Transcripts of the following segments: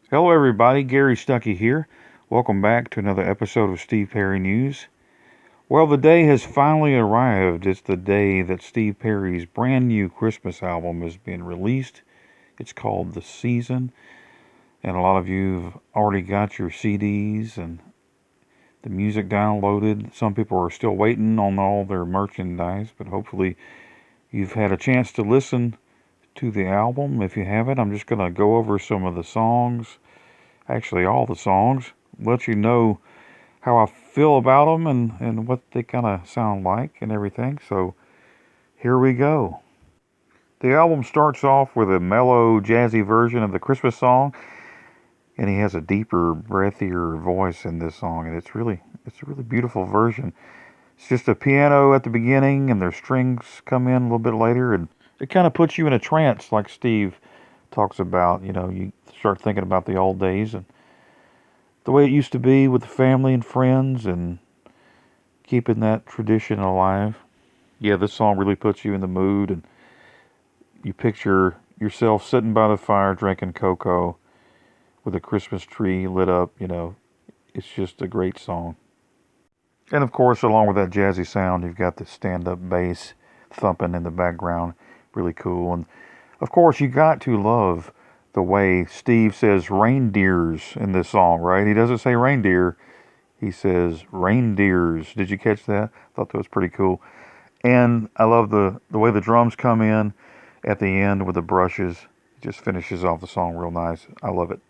Hello, everybody. Gary Stuckey here. Welcome back to another episode of Steve Perry News. Well, the day has finally arrived. It's the day that Steve Perry's brand new Christmas album has been released. It's called The Season, and a lot of you have already got your CDs and the music downloaded. Some people are still waiting on all their merchandise, but hopefully you've had a chance to listen to the album. If you haven't, I'm just going to go over some of the songs, actually all the songs, let you know how I feel about them and what they kind of sound like and everything. So here we go. The album starts off with a mellow, jazzy version of the Christmas song, and he has a deeper, breathier voice in this song, and it's a really beautiful version. It's just a piano at the beginning, and their strings come in a little bit later, and it kind of puts you in a trance, like Steve talks about. You start thinking about the old days and the way it used to be with the family and friends, and keeping that tradition alive. Yeah, this song really puts you in the mood, and you picture yourself sitting by the fire drinking cocoa with a Christmas tree lit up. It's just a great song. And of course, along with that jazzy sound, you've got the stand up bass thumping in the background. Really cool. And of course, you got to love the way Steve says reindeers in this song, right? He doesn't say reindeer, he says reindeers. Did you catch that? I thought that was pretty cool. And I love the way the drums come in at the end with the brushes. It just finishes off the song real nice. I love it.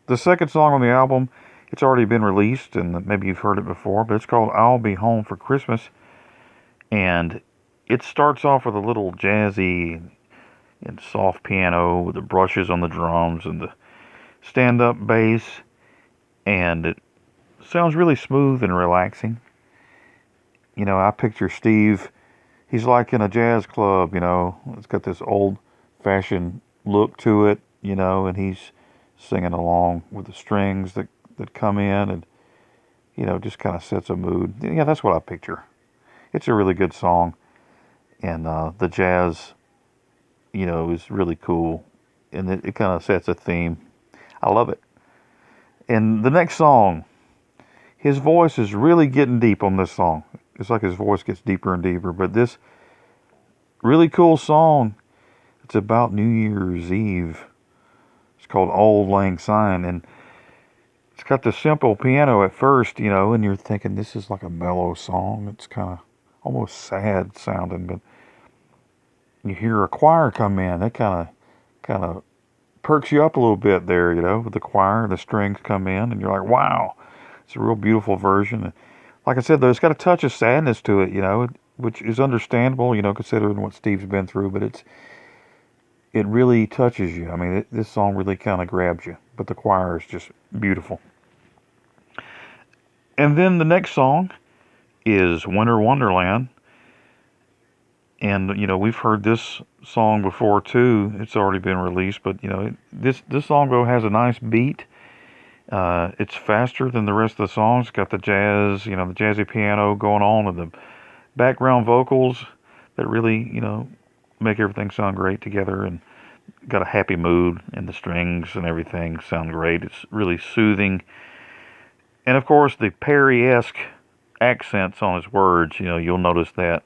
The second song on the album, it's already been released, and maybe you've heard it before, but it's called I'll Be Home for Christmas. And it starts off with a little jazzy and soft piano with the brushes on the drums and the stand up bass. And it sounds really smooth and relaxing. I picture Steve, he's like in a jazz club. It's got this old fashioned look to it, and he's singing along with the strings that come in and, just kind of sets a mood. Yeah, that's what I picture. It's a really good song, and the jazz, is really cool, and it kind of sets a theme. I love it. And the next song, his voice is really getting deep on this song. It's like his voice gets deeper and deeper, but this really cool song, it's about New Year's Eve. It's called Auld Lang Syne, and it's got the simple piano at first, and you're thinking this is like a mellow song. It's kind of almost sad sounding, but you hear a choir come in. That kind of perks you up a little bit there, with the choir and the strings come in, and you're like, wow, it's a real beautiful version. Like I said, though, it's got a touch of sadness to it, which is understandable, considering what Steve's been through, but it really touches you. I mean, this song really kind of grabs you, but the choir is just beautiful. And then the next song is Winter Wonderland. And, we've heard this song before too. It's already been released, but, this song, though, has a nice beat. It's faster than the rest of the songs. It's got the jazz, the jazzy piano going on and the background vocals that really, make everything sound great together, and got a happy mood, and the strings and everything sound great. It's really soothing. And of course, the Perry-esque accents on his words, you'll notice that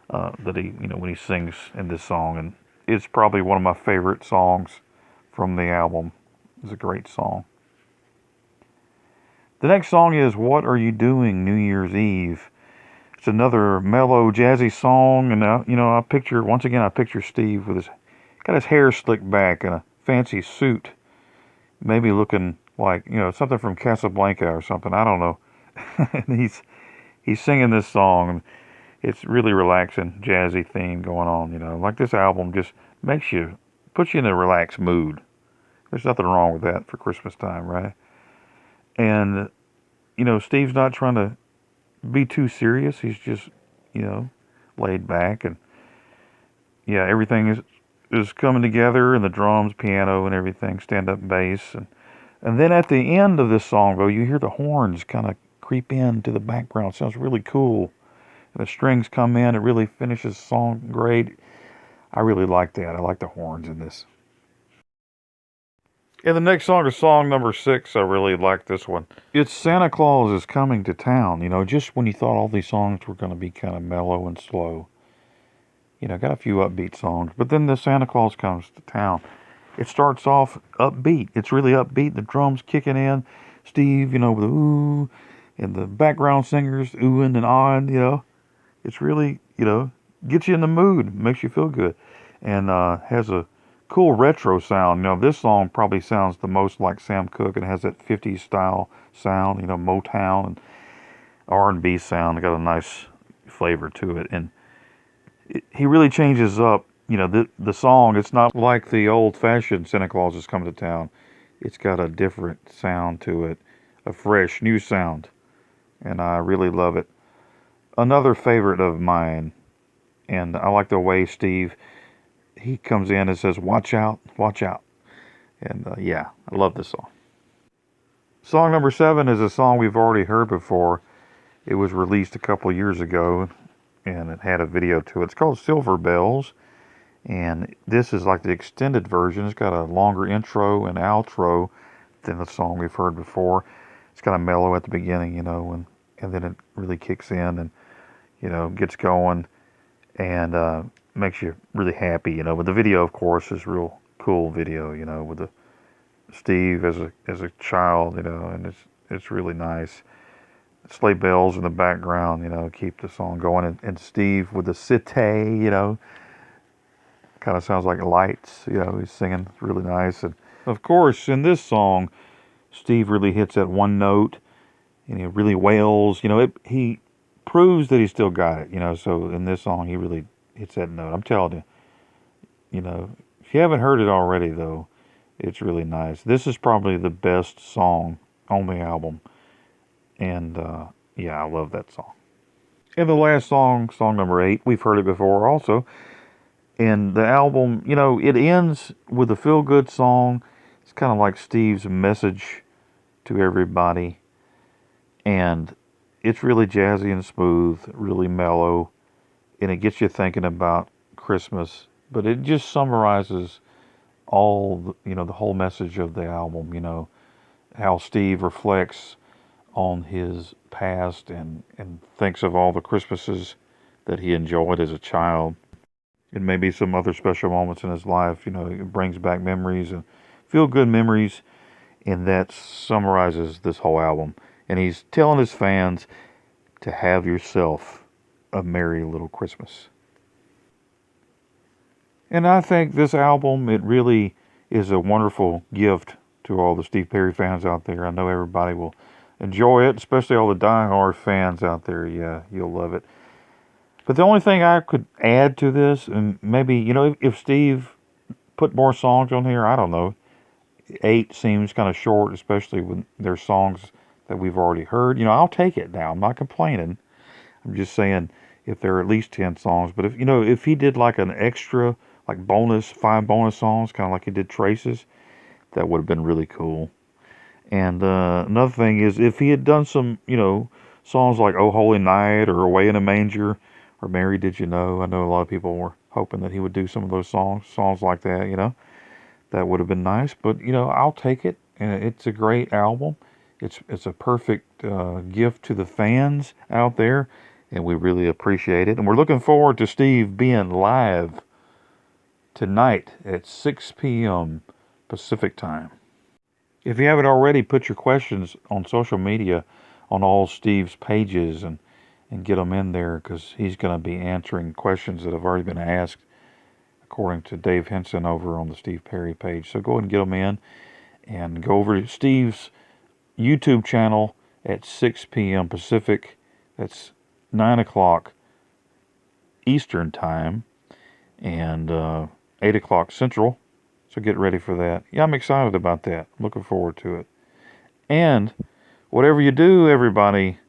he, when he sings in this song, and it's probably one of my favorite songs from the album. It's a great song. The next song is What Are You Doing New Year's Eve? It's another mellow, jazzy song, and I picture Steve with got his hair slicked back in a fancy suit, maybe looking like, something from Casablanca or something. I don't know. And he's singing this song, and it's really relaxing, jazzy theme going on. Like this album just puts you in a relaxed mood. There's nothing wrong with that for Christmas time, right? And Steve's not trying to be too serious. He's just, you know, laid back, and yeah, everything is coming together, and the drums, piano, and everything, stand up bass, and then at the end of this song, though, you hear the horns kind of creep into the background. It sounds really cool. And the strings come in. It really finishes the song great. I really like that. I like the horns in this. And the next song is song number 6. I really like this one. It's Santa Claus is Coming to Town. You know, just when you thought all these songs were going to be kind of mellow and slow. You know, got a few upbeat songs. But then the Santa Claus Comes to Town. It starts off upbeat. It's really upbeat. The drums kicking in. Steve, you know, with the ooh. And the background singers oohing and ahhing, you know. It's really, you know, gets you in the mood. Makes you feel good. And has a cool retro sound. You know, this song probably sounds the most like Sam Cooke. It has that 50s style sound, you know, Motown and R&B sound. It got a nice flavor to it. And he really changes up, you know, the song. It's not like the old-fashioned Santa Claus is Coming to Town. It's got a different sound to it, a fresh, new sound. And I really love it. Another favorite of mine, and I like the way Steve, he comes in and says, watch out, watch out. And yeah, I love this song. Song number 7 is a song we've already heard before. It was released a couple of years ago, and it had a video to it. It's called Silver Bells, and this is like the extended version. It's got a longer intro and outro than the song we've heard before. It's kind of mellow at the beginning, you know, and then it really kicks in and, you know, gets going and makes you really happy, you know. But the video, of course, is real cool video, you know, with the Steve as a child, you know, and it's really nice. Sleigh bells in the background, you know, keep the song going. And Steve with the cite, you know, kind of sounds like lights, you know, he's singing. It's really nice. And of course, in this song, Steve really hits that one note and he really wails, you know, he proves that he still got it, you know. So in this song, he really hits that note. I'm telling you, you know, if you haven't heard it already, though, it's really nice. This is probably the best song on the album. And yeah, I love that song. And the last song, song number 8, we've heard it before also. And the album, you know, it ends with a feel-good song. It's kind of like Steve's message to everybody. And it's really jazzy and smooth, really mellow. And it gets you thinking about Christmas. But it just summarizes all, you know, the whole message of the album, you know. How Steve reflects on his past and thinks of all the Christmases that he enjoyed as a child. And maybe some other special moments in his life, you know, it brings back memories and feel good memories. And that summarizes this whole album. And he's telling his fans to have yourself a merry little Christmas. And I think this album, it really is a wonderful gift to all the Steve Perry fans out there. I know everybody will enjoy it, especially all the die-hard fans out there. Yeah, you'll love it. But the only thing I could add to this, and maybe, you know, if Steve put more songs on here, I don't know. 8 seems kind of short, especially when there's songs that we've already heard. You know, I'll take it now. I'm not complaining. I'm just saying if there are at least 10 songs. But if, you know, if he did like an extra, like bonus, 5 bonus songs, kind of like he did Traces, that would have been really cool. And another thing is, if he had done some, you know, songs like Oh Holy Night or Away in a Manger or Mary Did You Know, I know a lot of people were hoping that he would do some of those songs like that, you know. That would have been nice. But, you know, I'll take it. And it's a great album. It's a perfect gift to the fans out there. And we really appreciate it. And we're looking forward to Steve being live tonight at 6 p.m. Pacific time. If you haven't already, put your questions on social media on all Steve's pages and get them in there, because he's going to be answering questions that have already been asked according to Dave Henson over on the Steve Perry page. So go ahead and get them in and go over to Steve's YouTube channel at 6 p.m. Pacific. That's 9 o'clock Eastern time and 8 o'clock Central. So get ready for that. Yeah, I'm excited about that. Looking forward to it. And whatever you do, everybody,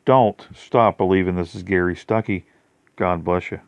don't stop believing. This is Gary Stuckey. God bless you.